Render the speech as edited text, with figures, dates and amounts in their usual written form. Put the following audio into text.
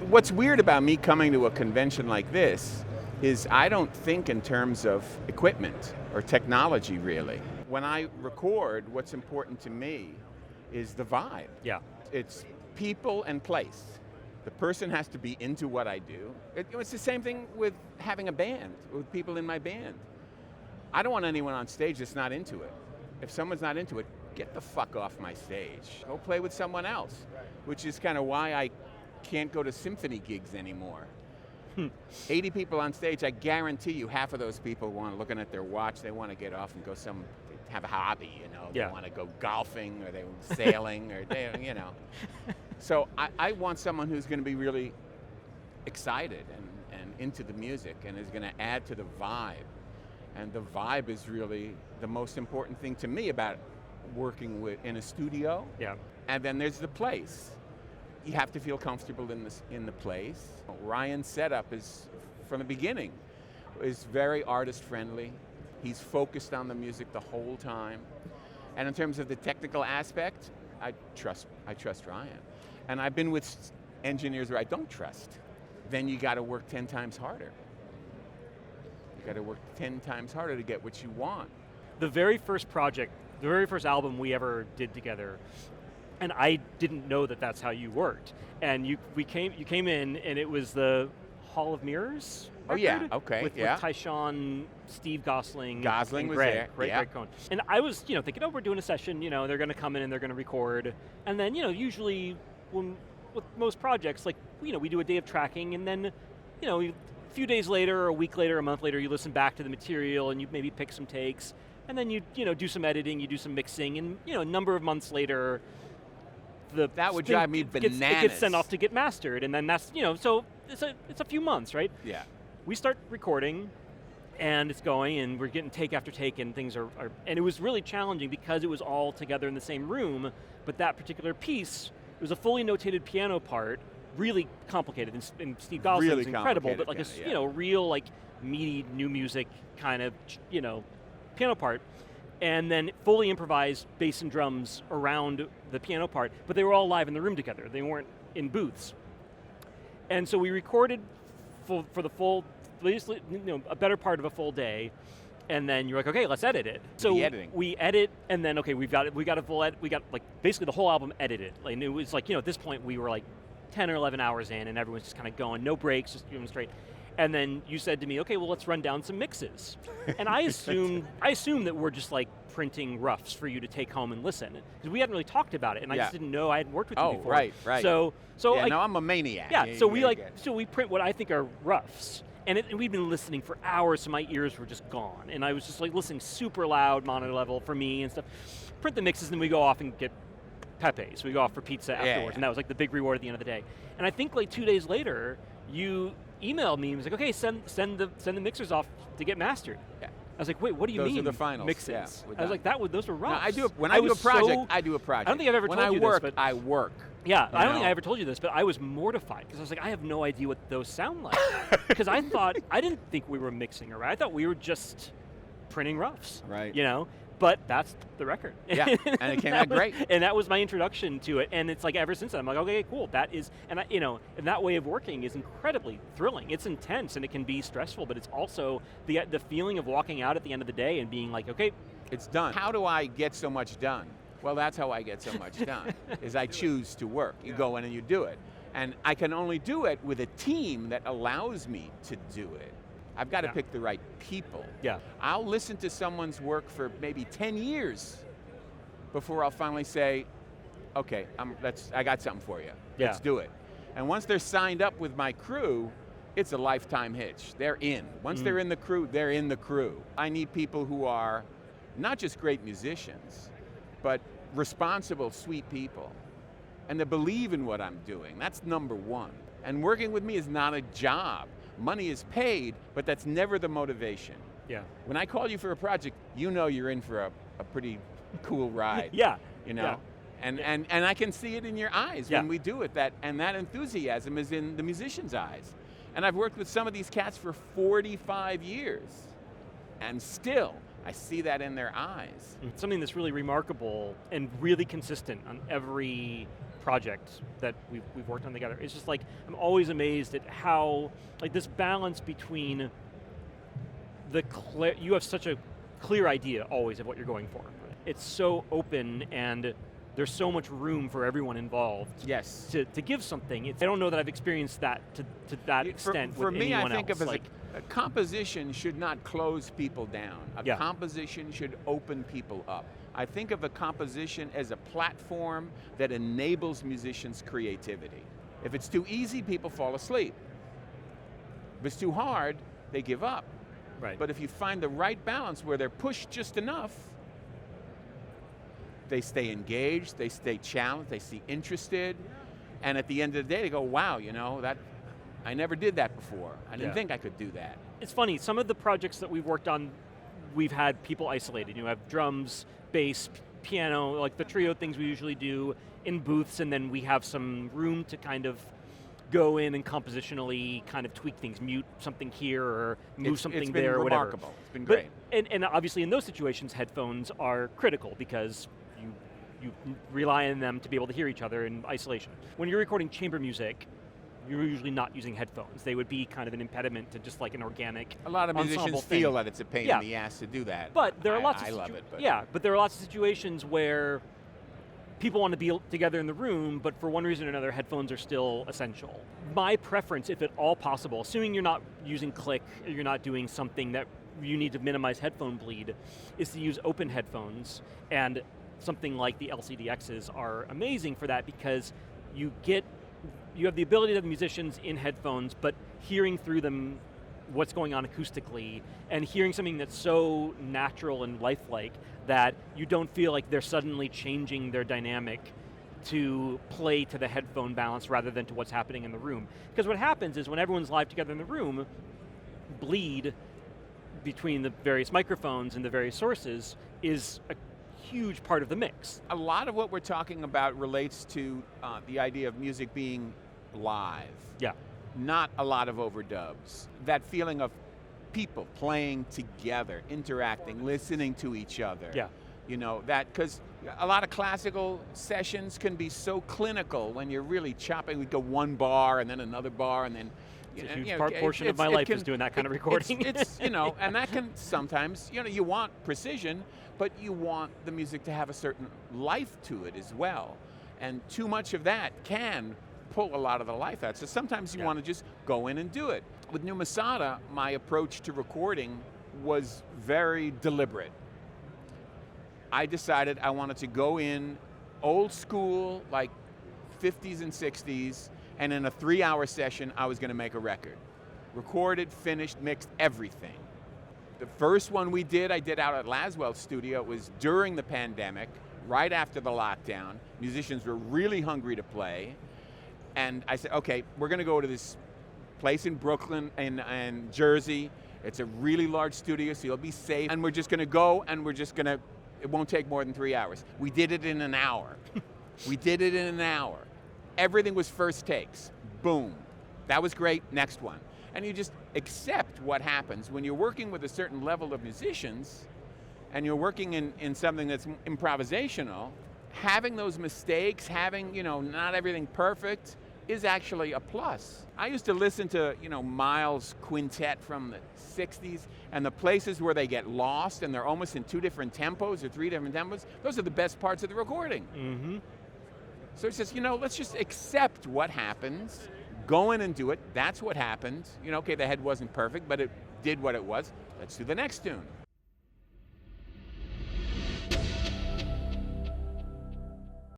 What's weird about me coming to a convention like this is I don't think in terms of equipment or technology, really. When I record, what's important to me is the vibe. Yeah. It's people and place. The person has to be into what I do. It's the same thing with having a band, with people in my band. I don't want anyone on stage that's not into it. If someone's not into it, get the fuck off my stage. Go play with someone else, which is kind of why I can't go to symphony gigs anymore. 80 people on stage, I guarantee you half of those people want looking at their watch, they want to get off and go have a hobby, Yeah. They want to go golfing or they sailing or So I want someone who's going to be really excited and into the music and is going to add to the vibe. And the vibe is really the most important thing to me about working in a studio. Yeah. And then there's the place. You have to feel comfortable in the place. Ryan's setup is, from the beginning, is very artist friendly. He's focused on the music the whole time. And in terms of the technical aspect, I trust Ryan. And I've been with engineers where I don't trust. Then you got to work 10 times harder. You got to work 10 times harder to get what you want. The very first project, the very first album we ever did together, and I didn't know that that's how you worked. And you came in, and it was the Hall of Mirrors record. Oh yeah, okay, with Tyshawn, Steve Gosling, and was Greg, there, right, yeah. Greg Cohen. And I was, thinking, we're doing a session. They're going to come in and they're going to record. And then, usually with most projects, like, we do a day of tracking, and then, a few days later, or a week later, a month later, you listen back to the material and you maybe pick some takes, and then you do some editing, you do some mixing, and a number of months later, that would drive me bananas. It gets sent off to get mastered, and then that's so it's a few months, right? Yeah. We start recording, and it's going, and we're getting take after take, and things are and it was really challenging because it was all together in the same room. But that particular piece, it was a fully notated piano part, really complicated, and Steve Gosling's really incredible, but like piano, a real like meaty new music kind of piano part. And then fully improvised bass and drums around the piano part, but they were all live in the room together. They weren't in booths. And so we recorded for the full, a better part of a full day, and then you're like, okay, let's edit it. So we edit, and then we got a full edit. We got like basically the whole album edited. And it was like, at this point we were like 10 or 11 hours in, and everyone's just kind of going, no breaks, just doing straight. And then you said to me, okay, well, let's run down some mixes. And I assumed that we're just like printing roughs for you to take home and listen. Because we hadn't really talked about it, and I just didn't know I hadn't worked with you before. Right. So no, I'm a maniac. Yeah, so we print what I think are roughs. And we'd been listening for hours, so my ears were just gone. And I was just like listening super loud, monitor level for me and stuff. Print the mixes, and then we go off and get Pepe. So we go off for pizza afterwards, and that was like the big reward at the end of the day. And I think like 2 days later, you emailed me and was like, okay, send the mixers off to get mastered. Yeah. I was like, wait, what do you mean? Those are the finals. Mixes. Yeah, I was like, those were roughs. No, when I do a project, I do a project. I don't think I've ever told you this, but I work. Yeah, I don't think I ever told you this, but I was mortified because I was like, I have no idea what those sound like. Because I didn't think we were mixing around. I thought we were just printing roughs. Right. But that's the record. Yeah, and it came out great. And that was my introduction to it. And it's like ever since then, I'm like, okay, cool. That is, and and that way of working is incredibly thrilling. It's intense and it can be stressful, but it's also the feeling of walking out at the end of the day and being like, okay, it's done. How do I get so much done? Well, that's how I get so much done, is I choose to work. You go in and you do it. And I can only do it with a team that allows me to do it. I've got to pick the right people. Yeah. I'll listen to someone's work for maybe 10 years before I'll finally say, okay, I got something for you. Yeah. Let's do it. And once they're signed up with my crew, it's a lifetime hitch. They're in. Once they're in the crew, they're in the crew. I need people who are not just great musicians, but responsible, sweet people. And they believe in what I'm doing. That's number one. And working with me is not a job. Money is paid, but that's never the motivation. Yeah. When I call you for a project, you're in for a pretty cool ride. Yeah. Yeah. And I can see it in your eyes when we do it, and that enthusiasm is in the musician's eyes. And I've worked with some of these cats for 45 years, and still, I see that in their eyes. Something that's really remarkable and really consistent on every project that we've worked on together. It's just like, I'm always amazed at how, like this balance between you have such a clear idea always of what you're going for. It's so open and there's so much room for everyone involved. Yes. To give something. I don't know that I've experienced that to that extent for with me, anyone I think else. of it as a composition should not close people down. A composition should open people up. I think of a composition as a platform that enables musicians' creativity. If it's too easy, people fall asleep. If it's too hard, they give up. Right. But if you find the right balance where they're pushed just enough, they stay engaged, they stay challenged, they stay interested, and at the end of the day they go, wow, I never did that before. I didn't think I could do that. It's funny, some of the projects that we've worked on, we've had people isolated. You have drums, bass, piano, like the trio things we usually do in booths, and then we have some room to kind of go in and compositionally kind of tweak things, mute something here or move something there or whatever. It's been remarkable, it's been great. And obviously in those situations, headphones are critical because you rely on them to be able to hear each other in isolation. When you're recording chamber music, you're usually not using headphones. They would be kind of an impediment to just like an organic A lot of musicians feel that it's a pain in the ass to do that. But there are lots I of love it. But but there are lots of situations where people want to be together in the room, but for one reason or another, headphones are still essential. My preference, if at all possible, assuming you're not using click, or you're not doing something that you need to minimize headphone bleed, is to use open headphones, and something like the LCDXs are amazing for that because you have the ability to have the musicians in headphones, but hearing through them what's going on acoustically, and hearing something that's so natural and lifelike that you don't feel like they're suddenly changing their dynamic to play to the headphone balance rather than to what's happening in the room. Because what happens is when everyone's live together in the room, bleed between the various microphones and the various sources is a huge part of the mix. A lot of what we're talking about relates to the idea of music being live. Yeah. Not a lot of overdubs. That feeling of people playing together, interacting, listening to each other. Yeah. Because a lot of classical sessions can be so clinical when you're really chopping. We go one bar and then another bar and then it's a huge portion of my life is doing that kind of recording. It's and that can sometimes, you want precision, but you want the music to have a certain life to it as well. And too much of that can pull a lot of the life out. So sometimes you want to just go in and do it. With New Masada, my approach to recording was very deliberate. I decided I wanted to go in old school, like 50s and 60s, and in a 3-hour session, I was going to make a record. Recorded, finished, mixed, everything. The first one we did, I did out at Laswell's studio. It was during the pandemic, right after the lockdown. Musicians were really hungry to play. And I said, okay, we're going to go to this place in Brooklyn and Jersey. It's a really large studio, so you'll be safe. And we're just going to go, and it won't take more than 3 hours. We did it in an hour. We did it in an hour. Everything was first takes. Boom. That was great, next one. And you just accept what happens when you're working with a certain level of musicians and you're working in something that's improvisational. Having those mistakes, having, not everything perfect is actually a plus. I used to listen to, Miles' quintet from the 60s, and the places where they get lost and they're almost in 2 different tempos or 3 different tempos, those are the best parts of the recording. Mm-hmm. So it's just, let's just accept what happens, go in and do it. That's what happened. Okay, the head wasn't perfect, but it did what it was. Let's do the next tune.